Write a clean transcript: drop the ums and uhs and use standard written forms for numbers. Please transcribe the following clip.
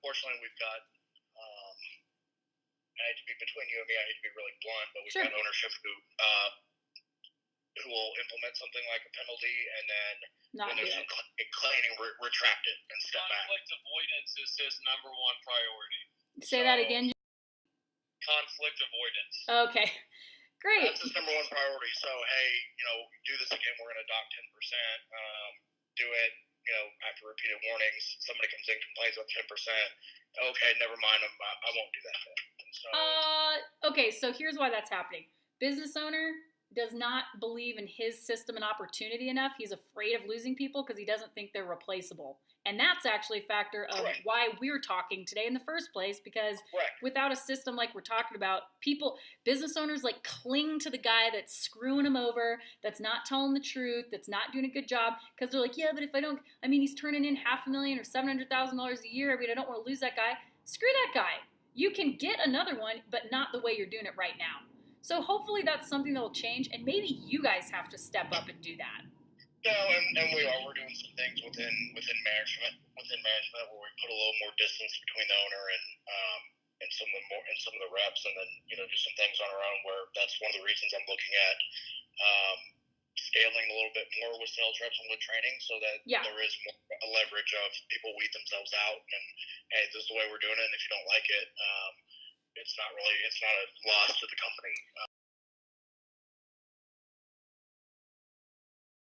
unfortunately, we've got. I hate to be between you and me. I hate to be really blunt, but we've Sure. got ownership who will implement something like a penalty, and then Not when there's some cleaning, retract it and step back. Conflict avoidance is his number one priority. Say that again. Conflict avoidance. Okay. Great. That's his number one priority. So, hey, do this again. We're going to dock 10%. Do it, after repeated warnings. Somebody comes in, complains about 10%. Okay, never mind. I won't do that then. So, okay, so here's why that's happening. Business owner does not believe in his system and opportunity enough. He's afraid of losing people because he doesn't think they're replaceable. And that's actually a factor of why we're talking today in the first place, because without a system like we're talking about, business owners cling to the guy that's screwing them over, that's not telling the truth, that's not doing a good job, because they're like, yeah, but if he's turning in $500,000 or $700,000 a year. I don't want to lose that guy. Screw that guy. You can get another one, but not the way you're doing it right now. So hopefully that's something that will change, and maybe you guys have to step up and do that. No, and we are. We're doing some things within management where we put a little more distance between the owner and some of the reps, and then do some things on our own. Where that's one of the reasons I'm looking at scaling a little bit more with sales reps and with training, so that there is more a leverage of people weed themselves out, and hey, this is the way we're doing it. And if you don't like it, it's not a loss to the company.